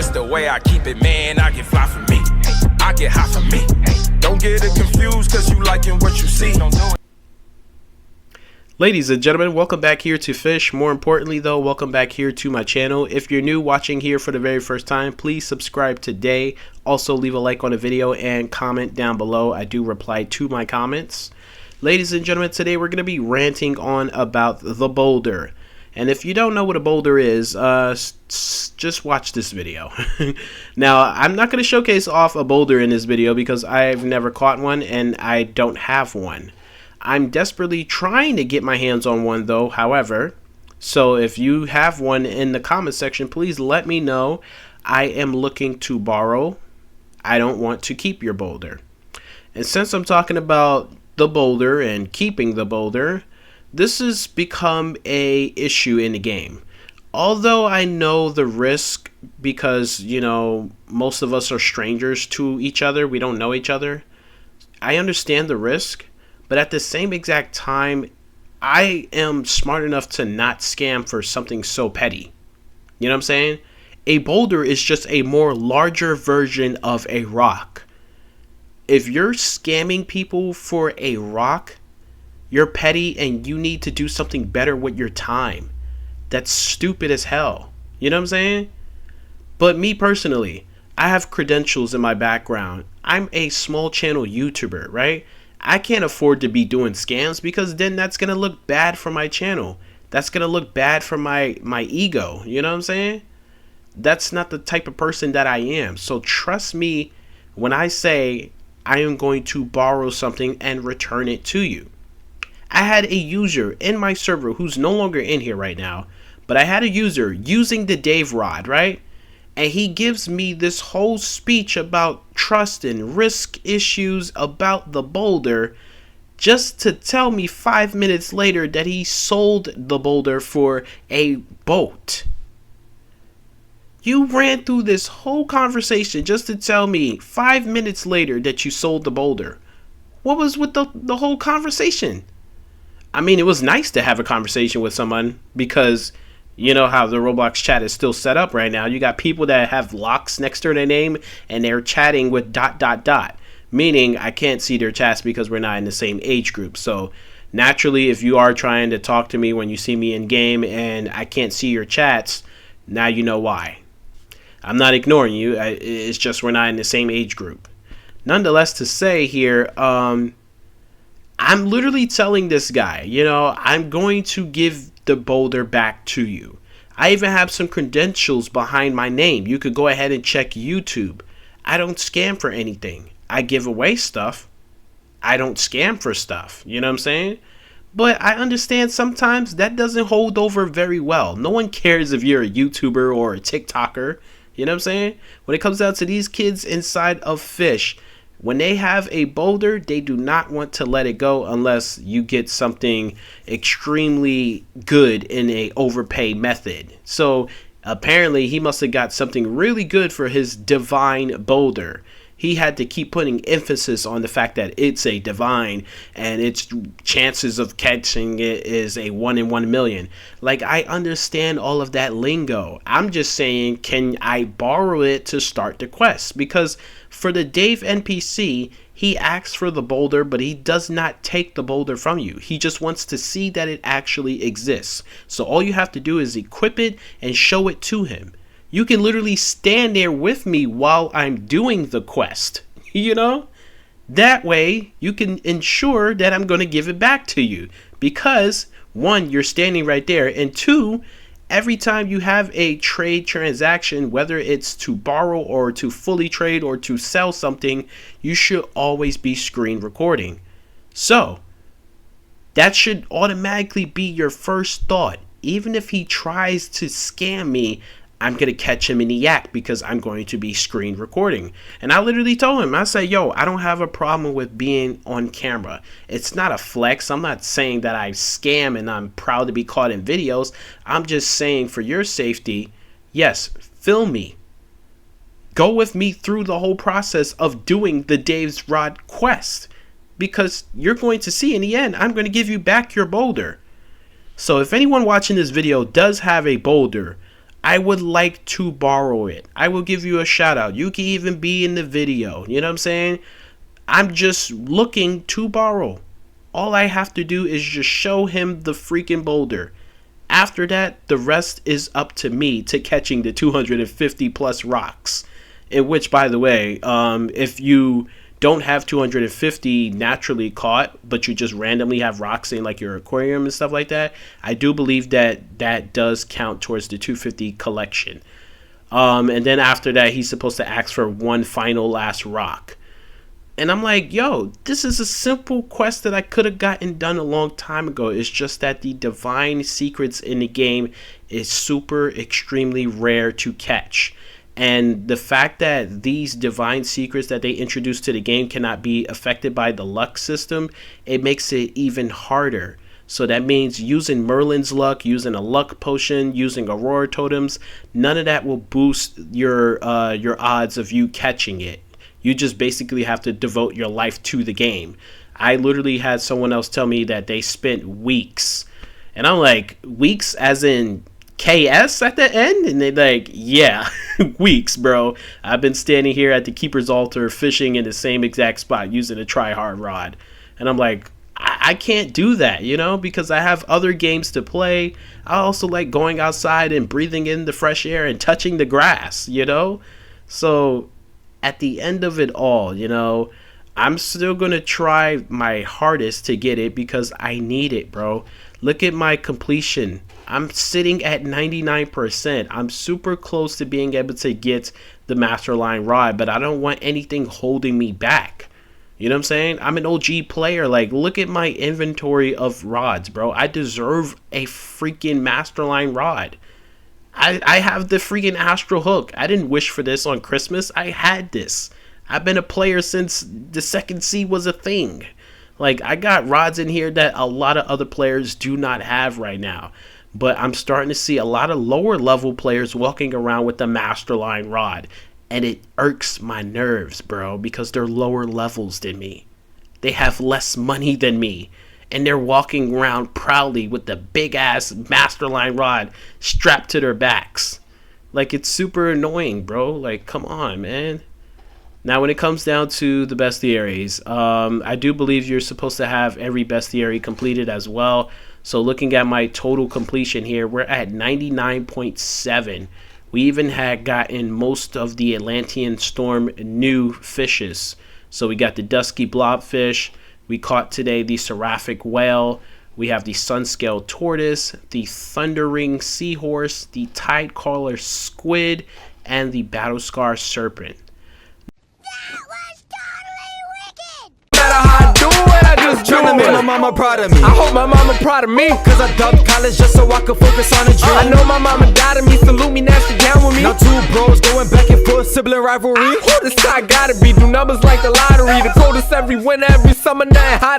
That's the way I keep it, man. I get fly for me. I get high for me. Don't get it confused, cause you liking what you see. Don't do it. Ladies and gentlemen, welcome back here to Fisch. More importantly though, welcome back here to my channel. If you're new watching here for the very first time, please subscribe today. Also leave a like on the video and comment down below. I do reply to my comments. Ladies and gentlemen, today we're going to be ranting on about the Boulder. And if you don't know what a boulder is, just watch this video. Now, I'm not going to showcase off a boulder in this video because I've never caught one and I don't have one. I'm desperately trying to get my hands on one though, however. So if you have one in the comment section, please let me know. I am looking to borrow. I don't want to keep your boulder. And since I'm talking about the boulder and keeping the boulder, this has become a issue in the game. Although I know the risk because, you know, most of us are strangers to each other. We don't know each other. I understand the risk, but at the same exact time, I am smart enough to not scam for something so petty. You know what I'm saying? A boulder is just a more larger version of a rock. If you're scamming people for a rock, you're petty and you need to do something better with your time. That's stupid as hell. You know what I'm saying? But me personally, I have credentials in my background. I'm a small channel YouTuber, right? I can't afford to be doing scams because then that's going to look bad for my channel. That's going to look bad for my ego. You know what I'm saying? That's not the type of person that I am. So trust me when I say I am going to borrow something and return it to you. I had a user in my server who's no longer in here right now, but I had a user using the Dave rod, right? And he gives me this whole speech about trust and risk issues about the boulder just to tell me 5 minutes later that he sold the boulder for a boat. You ran through this whole conversation just to tell me 5 minutes later that you sold the boulder. What was with the whole conversation? I mean, it was nice to have a conversation with someone because you know how the Roblox chat is still set up right now. You got people that have locks next to their name and they're chatting with ... Meaning I can't see their chats because we're not in the same age group. So naturally, if you are trying to talk to me when you see me in game and I can't see your chats, now you know why. I'm not ignoring you. It's just we're not in the same age group. Nonetheless, to say here, I'm literally telling this guy, you know, I'm going to give the boulder back to you. I even have some credentials behind my name. You could go ahead and check YouTube. I don't scam for anything. I give away stuff. I don't scam for stuff. You know what I'm saying? But I understand sometimes that doesn't hold over very well. No one cares if you're a YouTuber or a TikToker. You know what I'm saying? When it comes down to these kids inside of Fisch, when they have a boulder, they do not want to let it go unless you get something extremely good in a overpay method. So apparently he must have got something really good for his divine boulder. He had to keep putting emphasis on the fact that it's a divine and its chances of catching it is a 1 in 1 million. Like, I understand all of that lingo. I'm just saying, can I borrow it to start the quest? Because for the Dave NPC, he asks for the boulder, but he does not take the boulder from you. He just wants to see that it actually exists. So all you have to do is equip it and show it to him. You can literally stand there with me while I'm doing the quest, you know? That way, you can ensure that I'm going to give it back to you. Because, one, you're standing right there, and two, every time you have a trade transaction, whether it's to borrow or to fully trade or to sell something, you should always be screen recording. So, that should automatically be your first thought. Even if he tries to scam me, I'm going to catch him in the act because I'm going to be screen recording. And I literally told him, I said, yo, I don't have a problem with being on camera. It's not a flex. I'm not saying that I scam and I'm proud to be caught in videos. I'm just saying for your safety, yes, film me. Go with me through the whole process of doing the Dave's Rod quest. Because you're going to see in the end, I'm going to give you back your boulder. So if anyone watching this video does have a boulder, I would like to borrow it. I will give you a shout out. You can even be in the video. You know what I'm saying? I'm just looking to borrow. All I have to do is just show him the freaking boulder. After that, the rest is up to me to catching the 250 plus rocks. In which, by the way, if you don't have 250 naturally caught, but you just randomly have rocks in like your aquarium and stuff like that, I do believe that that does count towards the 250 collection. And then after that, he's supposed to ask for one final last rock. And I'm like, yo, this is a simple quest that I could have gotten done a long time ago. It's just that the divine secrets in the game is super extremely rare to catch. And the fact that these divine secrets that they introduced to the game cannot be affected by the luck system, it makes it even harder. So that means using Merlin's luck, using a luck potion, using Aurora totems, none of that will boost your odds of you catching it. You just basically have to devote your life to the game. I literally had someone else tell me that they spent weeks. And I'm like, weeks as in KS at the end? And they're like, yeah, weeks, bro. I've been standing here at the Keeper's Altar fishing in the same exact spot using a try-hard rod. And I'm like, I can't do that, you know, because I have other games to play. I also like going outside and breathing in the fresh air and touching the grass, you know? So at the end of it all, you know, I'm still going to try my hardest to get it because I need it, bro. Look at my completion. I'm sitting at 99%. I'm super close to being able to get the Masterline rod, but I don't want anything holding me back. You know what I'm saying? I'm an OG player. Like, look at my inventory of rods, bro. I deserve a freaking Masterline rod. I have the freaking Astral Hook. I didn't wish for this on Christmas. I had this. I've been a player since the second C was a thing. Like, I got rods in here that a lot of other players do not have right now. But I'm starting to see a lot of lower level players walking around with the Masterline rod. And it irks my nerves, bro, because they're lower levels than me. They have less money than me. And they're walking around proudly with the big ass Masterline rod strapped to their backs. Like, it's super annoying, bro. Like, come on, man. Now, when it comes down to the bestiaries, I do believe you're supposed to have every bestiary completed as well. So looking at my total completion here, we're at 99.7. We even had gotten most of the Atlantean Storm new fishes. So we got the Dusky Blobfish. We caught today the Seraphic Whale. We have the Sunscale Tortoise, the Thundering Seahorse, the Tidecaller Squid, and the Battlescar Serpent. Tryna make my mama proud of me. I hope my mama proud of me, cause I dubbed college just so I could focus on a dream. I know my mama died of me, salute me, nasty down with me. Now two bros going back and forth, sibling rivalry. This guy gotta be, do numbers like the lottery. The coldest every winter, every summer, nothing hot.